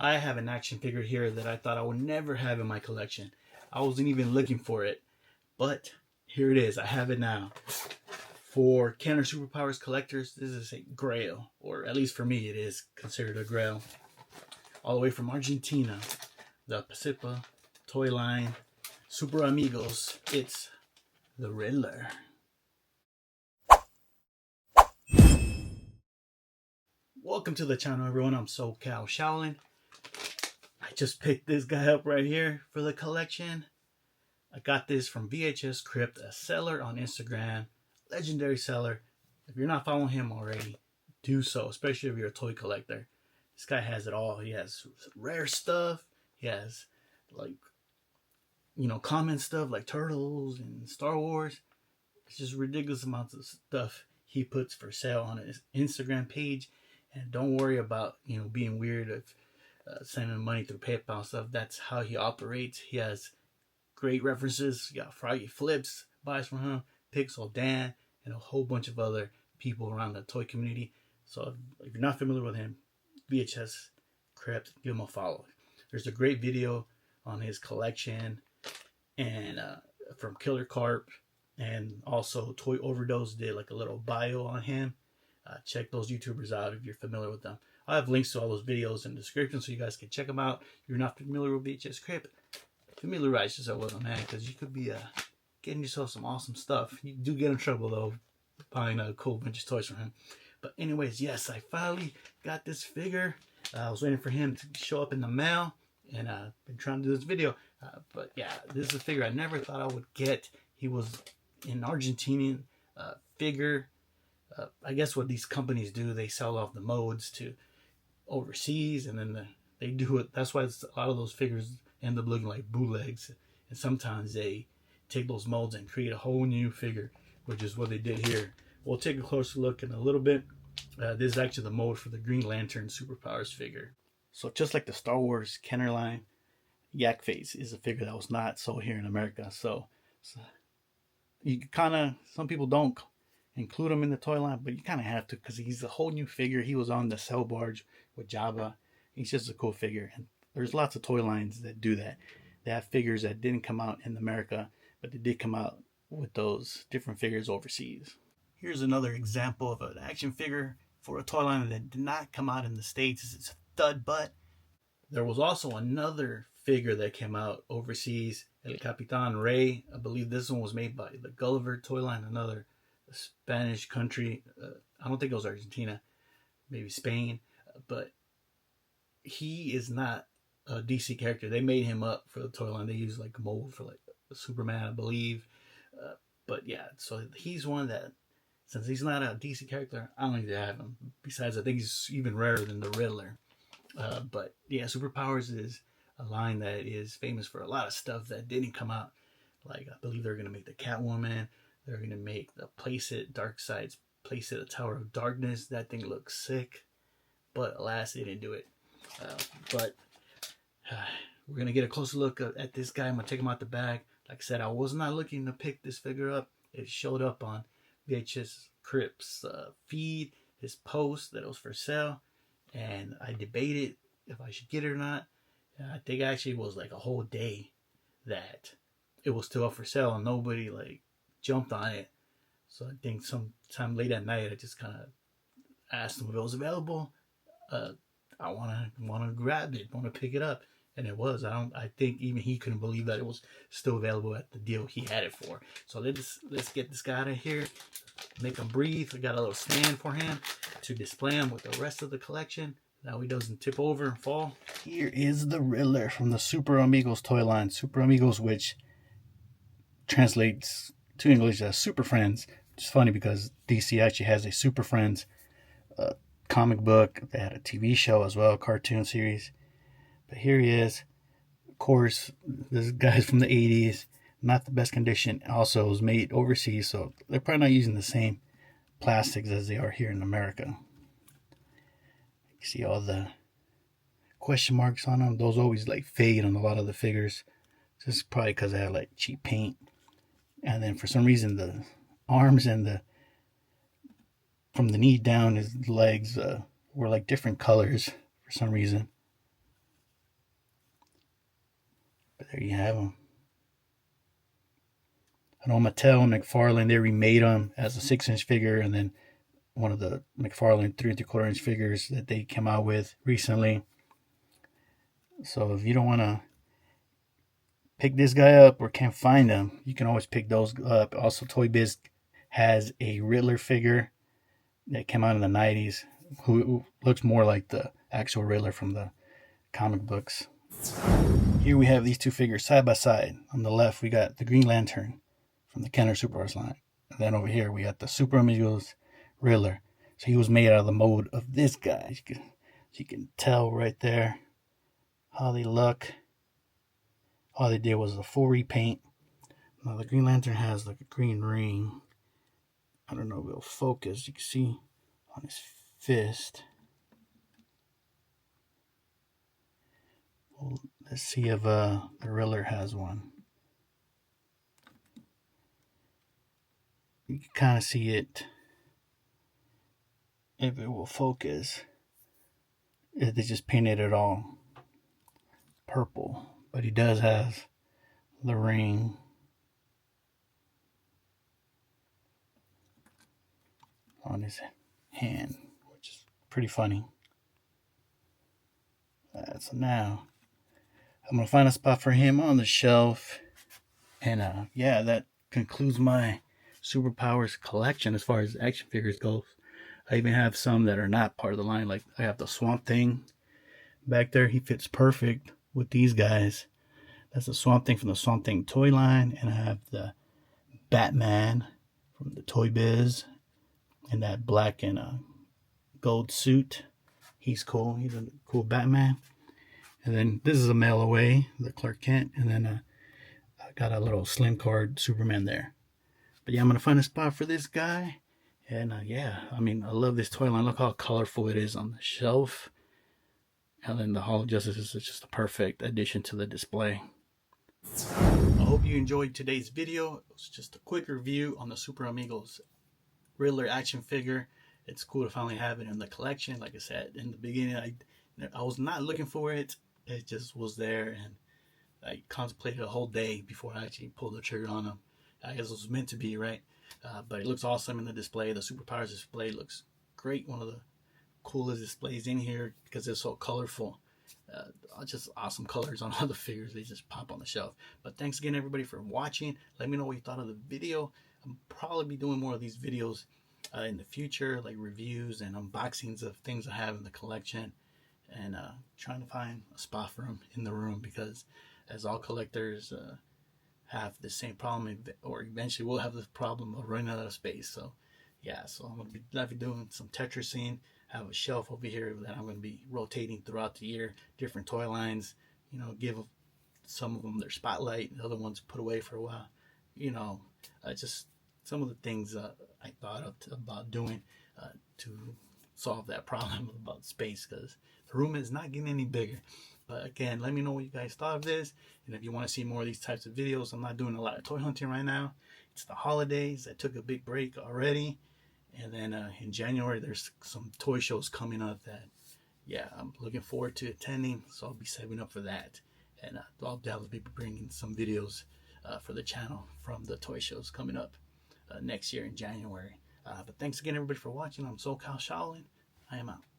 I have an action figure here that I thought I would never have in my collection. I wasn't even looking for it, but here it is. I have it now. For Kenner Super Powers collectors, this is a grail, or at least for me, it is considered a grail. All the way from Argentina, the Pacifica toy line, Super Amigos. It's the Riddler. Welcome to the channel, everyone. I'm SoCal Shaolin. I just picked this guy up right here for the collection. I got this from VHS Crypt, a seller on Instagram, legendary seller. If you're not following him already, do so, especially if you're a toy collector. This guy has it all. He has rare stuff. He has, like, common stuff like Turtles and Star Wars. It's just ridiculous amounts of stuff he puts for sale on his Instagram page. And don't worry about, being weird of sending money through PayPal and stuff. That's how he operates. He has great references. You got Froggy Flips buys from him, Pixel Dan, and a whole bunch of other people around the toy community. So if you're not familiar with him, VHS Crypt, give him a follow. There's a great video on his collection and from Killer Carp, and also Toy Overdose did like a little bio on him. Check those YouTubers out if you're familiar with them. I have links to all those videos in the description so you guys can check them out. If you're not familiar with VHS Crypt, familiarize yourself with them, man, because you could be getting yourself some awesome stuff. You do get in trouble, though, buying a cool bunch of toys from him. But anyways, yes, I finally got this figure. I was waiting for him to show up in the mail, and I've been trying to do this video. But yeah, this is a figure I never thought I would get. He was an Argentinian figure. I guess what these companies do, they sell off the molds to overseas, and then they do it. That's why a lot of those figures end up looking like bootlegs. And sometimes they take those molds and create a whole new figure, which is what they did here. We'll take a closer look in a little bit. This is actually the mold for the Green Lantern Super Powers figure. So just like the Star Wars Kenner line, Yak Face is a figure that was not sold here in America. So you kind of, some people don't include him in the toy line, but you kind of have to, because he's a whole new figure. He was on the Cell Barge with Jabba. He's just a cool figure, and there's lots of toy lines that do that. They have figures that didn't come out in America, but they did come out with those different figures overseas. Here's another example of an action figure for a toy line that did not come out in the States. It's a stud butt. There was also another figure that came out overseas, El Capitan Rey. I believe this one was made by the Gulliver toy line, another Spanish country. I don't think it was Argentina, maybe Spain, but he is not a DC character. They made him up for the toy line. They used like a mold for like Superman, I believe. But yeah, so he's one that, since he's not a DC character, I don't need to have him. Besides, I think he's even rarer than the Riddler. But yeah, Super Powers is a line that is famous for a lot of stuff that didn't come out. Like, I believe they're going to make the Catwoman. They're going to make the Playset Darkseid's Playset the Tower of Darkness. That thing looks sick. But alas, they didn't do it. But we're going to get a closer look at this guy. I'm going to take him out the bag. Like I said, I was not looking to pick this figure up. It showed up on VHS Crypt's feed, his post that it was for sale. And I debated if I should get it or not. I think actually it was like a whole day that it was still up for sale, and nobody jumped on it. So I think sometime late at night, I just kind of asked him if it was available. I want to grab it, want to pick it up, and it was. I think even he couldn't believe that it was still available at the deal he had it for. So let's get this guy out of here, make him breathe. We got a little stand for him to display him with the rest of the collection. Now he doesn't tip over and fall. Here is the Riddler from the Super Amigos toy line. Super Amigos, which translates to English as Super Friends, which is funny because DC actually has a Super Friends comic book. They had a TV show as well, cartoon series. But here he is. Of course, this guy's from the 80s. Not the best condition. Also, it was made overseas, so they're probably not using the same plastics as they are here in America. You see all the question marks on them. Those always fade on a lot of the figures. This is probably because they had cheap paint. And then for some reason the arms and from the knee down, his legs were different colors for some reason. there you have them. I know Mattel and McFarlane, they remade them as a 6-inch figure, and then one of the McFarlane 3 3/4 inch figures that they came out with recently. So if you don't want to pick this guy up or can't find him, you can always pick those up. Also, Toy Biz has a Riddler figure that came out in the 90s who looks more like the actual Riddler from the comic books. Here we have these two figures side by side. On the left, we got the Green Lantern from the Kenner Super Powers line. And then over here, we got the Super Amigos Riddler. So he was made out of the mold of this guy. You can tell right there how they look. All they did was a full repaint. Now the Green Lantern has like a green ring. I don't know if it'll focus. You can see on his fist. Well, let's see if the Riddler has one. You can kind of see it. If it will focus. They just painted it all purple. But he does have the ring. On his hand, which is pretty funny. So now I'm gonna find a spot for him on the shelf, and yeah, that concludes my Super Powers collection as far as action figures goes. I even have some that are not part of the line. Like I have the Swamp Thing back there. He fits perfect with these guys. That's the Swamp Thing from the Swamp Thing toy line, and I have the Batman from the Toy Biz. In that black and gold suit. He's cool. He's a cool Batman. And then this is a mail away, the Clark Kent. And then I got a little slim card Superman there. But yeah, I'm going to find a spot for this guy. And yeah, I mean, I love this toy line. Look how colorful it is on the shelf. And then the Hall of Justice is just a perfect addition to the display. I hope you enjoyed today's video. It was just a quick review on the Super Amigos Riddler action figure. It's cool to finally have it in the collection. Like I said in the beginning, I was not looking for it. It just was there, and I contemplated a whole day before I actually pulled the trigger on them. I guess it was meant to be, right? But it looks awesome in the display. The Super Powers display looks great. One of the coolest displays in here because it's so colorful. Just awesome colors on all the figures. They just pop on the shelf. But thanks again, everybody, for watching. Let me know what you thought of the video. I'll probably be doing more of these videos in the future, like reviews and unboxings of things I have in the collection, and trying to find a spot for them in the room, because as all collectors have the same problem, or eventually we'll have the problem of running out of space. So yeah, so I'm going to be definitely doing some Tetrising. I have a shelf over here that I'm going to be rotating throughout the year, different toy lines, you know, give some of them their spotlight, the other ones put away for a while, you know, just some of the things I thought about doing to solve that problem about space, because the room is not getting any bigger. But again, let me know what you guys thought of this, and if you want to see more of these types of videos. I'm not doing a lot of toy hunting right now. It's the holidays. I took a big break already, and then in January there's some toy shows coming up that, yeah, I'm looking forward to attending, so I'll be saving up for that, and I'll definitely be bringing some videos for the channel from the toy shows coming up next year in January. But thanks again, everybody, for watching. I'm SoCal Shaolin. I am out.